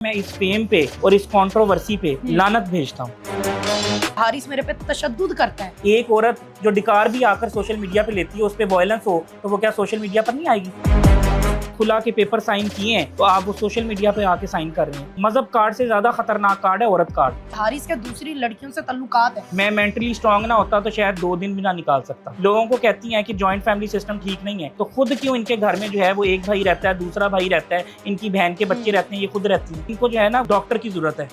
मैं इस फेम पे और इस कंट्रोवर्सी पे लानत भेजता हूँ। हारिस मेरे पे तशद्दुद करता है। एक औरत जो डिकार भी आकर सोशल मीडिया पे लेती है, उस पे वायलेंस हो, तो वो क्या सोशल मीडिया पर नहीं आएगी? खुला के पेपर साइन किए हैं तो आप वो सोशल मीडिया पे आके साइन कर रहे हैं। मजहब कार्ड से ज्यादा खतरनाक कार्ड है औरत कार्ड। हारिस के दूसरी लड़कियों से तल्लुकात है। मैं मेंटली स्ट्रांग ना होता तो शायद 2 दिन भी ना निकाल सकता। लोगों को कहती हैं कि जॉइंट फैमिली सिस्टम ठीक नहीं है, तो खुद क्यों इनके घर में जो है वो एक भाई रहता है, दूसरा भाई रहता है, इनकी बहन के बच्चे रहते हैं, ये खुद रहती है। इनको जो है ना डॉक्टर की जरूरत है।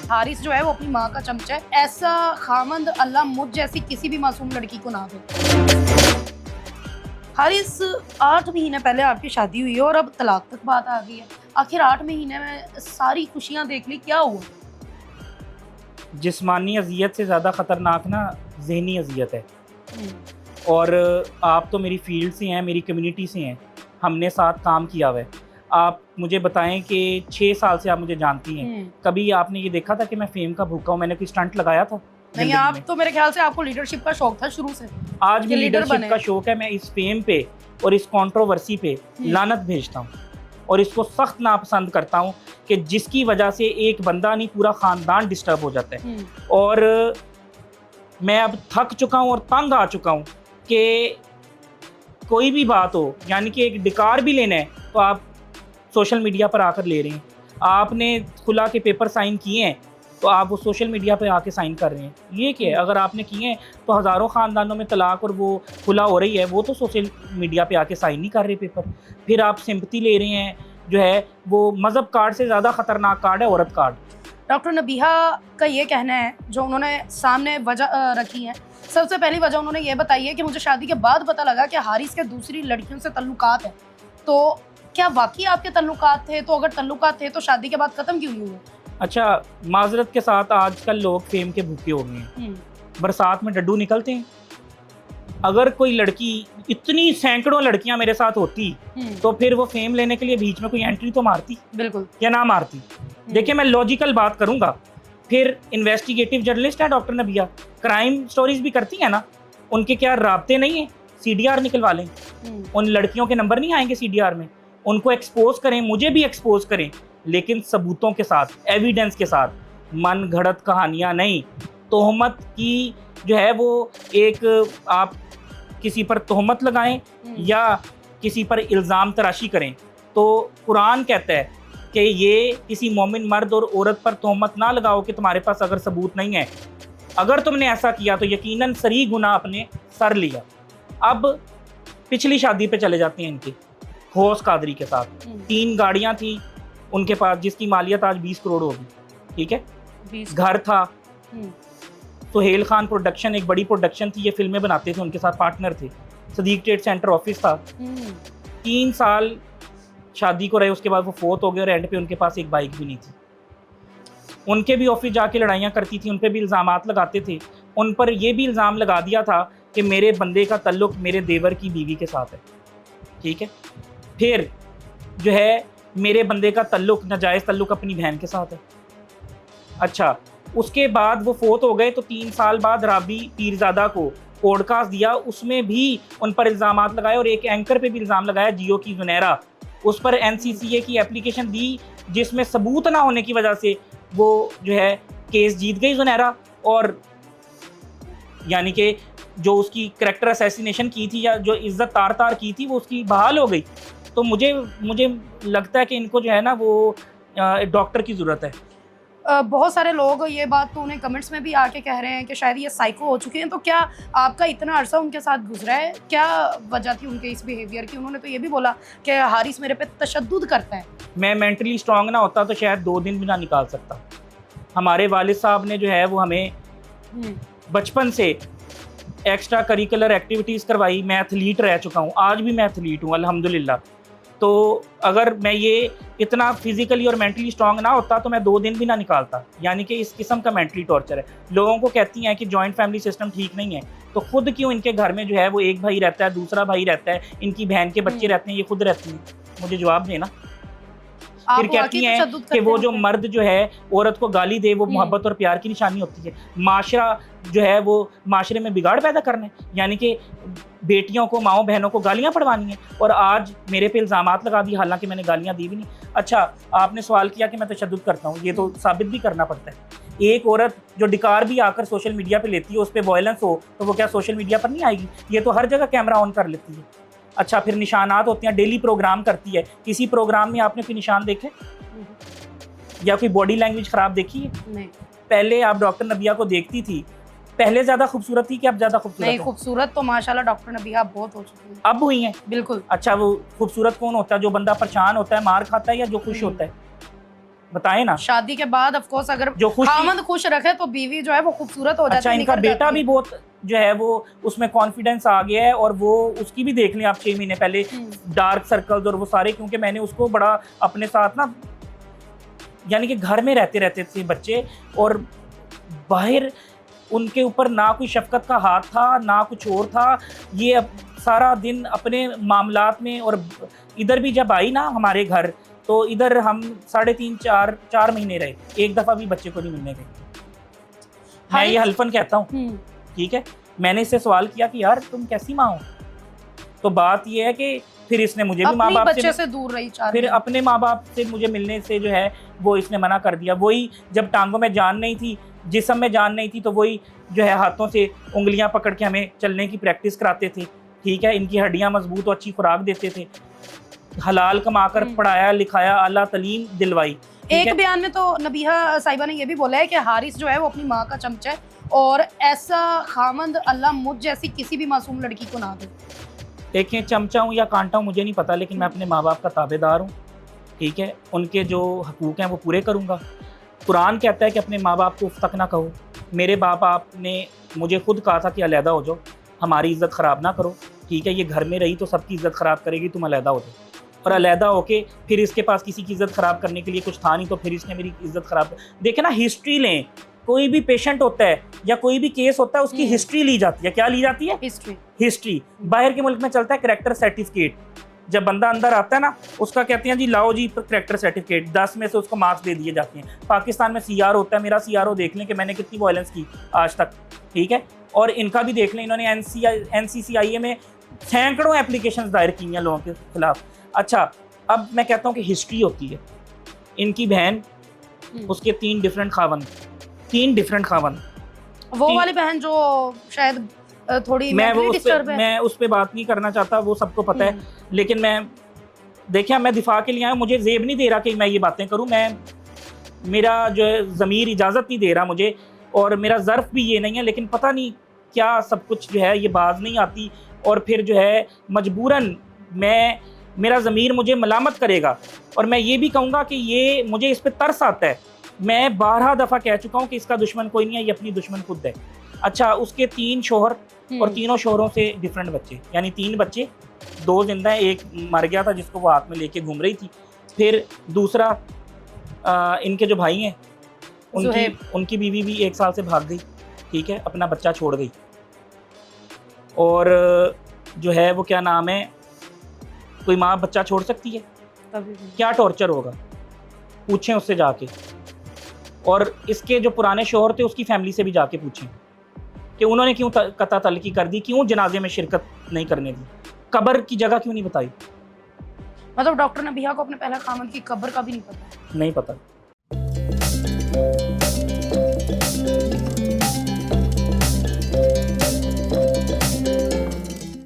हारिस जो है वो अपनी माँ का चमचा है। ऐसा खामंद अल्लाह मुझ जैसी किसी भी मासूम लड़की को ना दे। हारिस 8 महीने पहले आपकी शादी हुई है और अब तलाक तक बात आ गई है। आखिर 8 महीने में सारी खुशियां देख ली, क्या हुआ? जिस्मानी अजियत से ज़्यादा ख़तरनाक ना ज़हनी अजियत है। और आप तो मेरी फील्ड से हैं, मेरी कम्युनिटी से हैं, हमने साथ काम किया हुआ है। आप मुझे बताएं कि 6 साल से आप मुझे जानती हैं, कभी आपने ये देखा था कि मैं फेम का भूखा हूँ? मैंने कोई स्टंट लगाया था? नहीं, आप तो मेरे ख्याल से आपको लीडरशिप का शौक था शुरू से। आज भी लीडर लीडरशिप बने का शौक है। मैं इस फेम पे और इस कंट्रोवर्सी पे लानत भेजता हूँ और इसको सख्त नापसंद करता हूँ कि जिसकी वजह से एक बंदा नहीं पूरा ख़ानदान डिस्टर्ब हो जाता है। और मैं अब थक चुका हूँ और तंग आ चुका हूँ कि कोई भी बात हो, यानी कि एक डिकार भी लेना है तो आप सोशल मीडिया पर आकर ले रहे हैं। आपने खुला के पेपर साइन किए हैं तो आप वो सोशल मीडिया पे आके साइन कर रहे हैं। ये क्या है? अगर आपने किए हैं तो हज़ारों ख़ानदानों में तलाक और वो खुला हो रही है, वो तो सोशल मीडिया पे आके साइन नहीं कर रहे पेपर। फिर आप सिंपैथी ले रहे हैं, जो है वो मज़हब कार्ड से ज़्यादा ख़तरनाक कार्ड है औरत कार्ड। डॉक्टर नबीहा का ये कहना है, जो उन्होंने सामने वजह रखी है। सबसे पहली वजह उन्होंने ये बताई है कि मुझे शादी के बाद पता लगा कि हारिस के दूसरी लड़कियों से तल्लुकात है। तो क्या वाकई आपके तल्लुकात थे? तो अगर तल्लुकात थे तो शादी के बाद ख़त्म क्यों नहीं हुए? अच्छा, माजरत के साथ आजकल लोग फेम के भूखे हो गए हैं। बरसात में डड्डू निकलते हैं। अगर कोई लड़की, इतनी सैकड़ों लड़कियां मेरे साथ होती तो फिर वो फेम लेने के लिए बीच में कोई एंट्री तो मारती, बिल्कुल, या ना मारती? देखिए, मैं लॉजिकल बात करूंगा। फिर इन्वेस्टिगेटिव जर्नलिस्ट है डॉक्टर नबिया, क्राइम स्टोरीज भी करती है ना, उनके क्या राब्ते नहीं है? सीडीआर निकलवा लें, उन लड़कियों के नंबर नहीं आएंगे सीडीआर में? उनको एक्सपोज करें, मुझे भी एक्सपोज करें, लेकिन सबूतों के साथ, एविडेंस के साथ, मन घड़त कहानियां नहीं। तोहमत की जो है वो एक, आप किसी पर तोहमत लगाएं या किसी पर इल्ज़ाम तराशी करें, तो कुरान कहता है कि ये किसी मोमिन मर्द और औरत पर तोहमत ना लगाओ कि तुम्हारे पास अगर सबूत नहीं है। अगर तुमने ऐसा किया तो यकीनन सरी गुनाह अपने सर लिया। अब पिछली शादी पे चले जाते हैं इनकी, होश कादरी के साथ 3 गाड़ियां थी उनके पास, जिसकी मालियत आज 20 करोड़ होगी। ठीक है, घर था, सुहेल खान प्रोडक्शन एक बड़ी प्रोडक्शन थी, ये फिल्में बनाते थे, उनके साथ पार्टनर थे। सदीक ट्रेड सेंटर ऑफिस था। 3 साल शादी को रहे, उसके बाद वो फोत हो गए और एंड पे उनके पास एक बाइक भी नहीं थी। उनके भी ऑफिस जाके लड़ाइयाँ करती थी, उन पर भी इल्ज़ामात लगाते थे। उन पर यह भी इल्ज़ाम लगा दिया था कि मेरे बंदे का तल्लुक मेरे देवर की बीवी के साथ है। ठीक है, फिर जो है मेरे बंदे का तल्लुक, नाजायज़ तल्लुक अपनी बहन के साथ है। अच्छा, उसके बाद वो फोत हो गए तो 3 साल बाद राबी पीरज़ादा को पॉडकास्ट दिया, उसमें भी उन पर इल्ज़ामात लगाए और एक एंकर पे भी इल्ज़ाम लगाया, जियो की जुनैरा, उस पर एनसीसीए की एप्लीकेशन दी, जिसमें सबूत ना होने की वजह से वो जो है केस जीत गई जुनैरा, और यानी कि जो उसकी करैक्टर असैसिनेशन की थी या जो इज्जत तार तार की थी वो उसकी बहाल हो गई। तो मुझे लगता है कि इनको जो है ना वो डॉक्टर की ज़रूरत है। बहुत सारे लोग ये बात तो उन्हें कमेंट्स में भी आके कह रहे हैं कि शायद ये साइको हो चुके हैं। तो क्या आपका इतना अरसा उनके साथ गुजरा है? क्या वजह थी उनके इस बिहेवियर की? उन्होंने तो ये भी बोला कि हारिस मेरे पे तशद्दुद करता है। मैं मेंटली स्ट्रांग ना होता तो शायद 2 दिन भी ना निकाल सकता। हमारे वालिद साहब ने जो है वो हमें बचपन से एक्स्ट्रा करिकुलर एक्टिविटीज़ करवाई। मैं एथलीट रह चुका हूँ, आज भी मैं एथलीट हूँ अल्हम्दुलिल्लाह। तो अगर मैं ये इतना फिजिकली और मेंटली स्ट्रांग ना होता तो मैं 2 दिन भी ना निकालता। यानी कि इस किस्म का मेंटली टॉर्चर है। लोगों को कहती हैं कि जॉइंट फैमिली सिस्टम ठीक नहीं है, तो खुद क्यों इनके घर में जो है वो एक भाई रहता है, दूसरा भाई रहता है, इनकी बहन के बच्चे रहते हैं, ये खुद रहती हैं? मुझे जवाब देना। आप फिर कहती वाकई हैं तशद्दुद कि करते वो हैं जो उन पे। मर्द जो है औरत को गाली दे वो मोहब्बत और प्यार की निशानी होती है। माशरा जो है वो माशरे में बिगाड़ पैदा करना है, यानी कि बेटियों को, माओ बहनों को गालियां पड़वानी है। और आज मेरे पे इल्ज़ामात लगा दिए, हालांकि मैंने गालियां दी भी नहीं। अच्छा, आपने सवाल किया कि मैं तशद्दुद करता हूँ, ये तो साबित भी करना पड़ता है। एक औरत जो डिकार भी आकर सोशल मीडिया पे लेती है, उस पर वायलेंस हो तो वो क्या सोशल मीडिया पर नहीं आएगी? ये तो हर जगह कैमरा ऑन कर लेती है। अच्छा, फिर निशानात होते हैं, डेली प्रोग्राम करती है, किसी प्रोग्राम में आपने कोई निशान देखे या कोई बॉडी लैंग्वेज खराब देखी है? नहीं पहले आप डॉक्टर नबिया को देखती थी, पहले ज्यादा खूबसूरत थी कि अब ज्यादा खूबसूरत नहीं, है? खूबसूरत तो माशाल्लाह डॉक्टर नबिया बहुत हो चुकी है। अब हुई हैं। बिल्कुल। अच्छा, वो खूबसूरत कौन होता है? जो बंदा परेशान होता है, मार खाता है, या जो खुश होता है? बताएं ना। शादी के बाद ऑफ कोर्स अगर जो खुश खामद खुश रखे तो बीवी जो है वो खूबसूरत हो जाती अच्छा, है। इनका निखर बेटा जाती भी है। बहुत जो है वो उसमें कॉन्फिडेंस आ गया है, और वो उसकी भी देख लें आप 6 महीने पहले डार्क सर्कल्स और वो सारे, क्योंकि मैंने उसको बड़ा अपने साथ ना, यानी कि घर में रहते रहते थे बच्चे, और बाहर उनके ऊपर ना कोई शफकत का हाथ था ना कुछ और था। ये अब सारा दिन अपने मामलात में, और इधर भी जब आई ना हमारे घर, तो इधर हम 3.5-4 महीने रहे, एक दफ़ा भी बच्चे को नहीं मिलने गए। मैं ये हल्फन कहता हूँ, ठीक है। मैंने इससे सवाल किया कि यार तुम कैसी माँ हो? तो बात ये है कि फिर इसने मुझे भी माँ बाप से दूर रही, फिर अपने माँ बाप से मुझे मिलने से जो है वो इसने मना कर दिया। वही जब टांगों में जान नहीं थी, जिस्म में जान नहीं थी, तो वही जो है हाथों से उंगलियां पकड़ के हमें चलने की प्रैक्टिस कराते थे, ठीक है। इनकी हड्डियां मजबूत और अच्छी खुराक देते थे, हलाल कमाकर पढ़ाया लिखाया, आला तलीम दिलवाई। एक बयान में तो नबीहा साहिबा ने ये भी बोला है कि हारिस जो है वो अपनी माँ का चमचा है, और ऐसा खामंद अल्लाह मुझ जैसी किसी भी मासूम लड़की को ना दे। देखें, चमचा हूँ या कांटा हूँ मुझे नहीं पता, लेकिन मैं अपने माँ बाप का ताबेदार हूँ, ठीक है। उनके जो हकूक़ हैं वो पूरे करूँगा। कुरान कहता है कि अपने माँ बाप को उफ तक ना कहो। मेरे बाप आपने मुझे खुद कहा था कि अलहदा हो जाओ, हमारी इज़्ज़त ख़राब ना करो, ठीक है। ये घर में रही तो सबकी इज़्ज़त ख़राब करेगी, तुम अलहदा हो जाओ। और अलहदा होके फिर इसके पास किसी की इज़्ज़त ख़राब करने के लिए कुछ था नहीं, तो फिर इसने मेरी इज़्ज़त ख़राब। देखे ना, हिस्ट्री लें, कोई भी पेशेंट होता है या कोई भी केस होता है, उसकी हिस्ट्री ली जाती है। क्या ली जाती है? हिस्ट्री। बाहर के मुल्क में चलता है करैक्टर सर्टिफिकेट। जब बंदा अंदर आता है ना, उसका कहते हैं जी लाओ जी करैक्टर सर्टिफिकेट, 10 में से उसको मार्क्स दे दिए जाते हैं। पाकिस्तान में CR होता है, मेरा CRO देख लें कि मैंने कितनी वायलेंस की आज तक, ठीक है। और इनका भी देख लें, इन्होंने NCCIA में सैकड़ों एप्लीकेशंस दायर की हैं लोगों के खिलाफ। अच्छा, अब मैं कहता हूँ कि हिस्ट्री होती है। इनकी बहन, उसके 3 डिफरेंट खावन। वो वाली बहन जो शायद थोड़ी मैं उस पे बात नहीं करना चाहता, वो सबको पता है। लेकिन मैं देखिए, मैं दिफा के लिए आया, मुझे जेब नहीं दे रहा कि मैं ये बातें करूं। मेरा जो है ज़मीर इजाज़त नहीं दे रहा मुझे, और मेरा ज़र्फ भी ये नहीं है। लेकिन पता नहीं क्या सब कुछ जो है ये बाज नहीं आती, और फिर जो है मजबूरन मेरा ज़मीर मुझे मलामत करेगा। और मैं ये भी कहूँगा कि ये मुझे इस पर तरस आता है। मैं 12 दफ़ा कह चुका हूँ कि इसका दुश्मन कोई नहीं है, ये अपनी दुश्मन खुद है। अच्छा, उसके 3 शोहर और तीनों शोहरों से डिफरेंट बच्चे, यानी 3 बच्चे, 2 जिंदा है, एक मर गया था जिसको वो हाथ में लेके घूम रही थी। फिर दूसरा इनके जो भाई हैं, उनकी बीवी भी 1 साल से भाग गई, ठीक है, अपना बच्चा छोड़ गई। और जो है वो क्या नाम है, कोई माँ बच्चा छोड़ सकती है? क्या टॉर्चर होगा, पूछें उससे जाके। और इसके जो पुराने शोहर थे उसकी फैमिली से भी जाके पूछें कि उन्होंने क्यों कता तलकी कर दी, क्यों जनाजे में शिरकत नहीं करने दी, कब्र की जगह क्यों नहीं बताई। मतलब डॉक्टर नबिया को अपने पहले खामद की कब्र का भी नहीं पता। नहीं पता।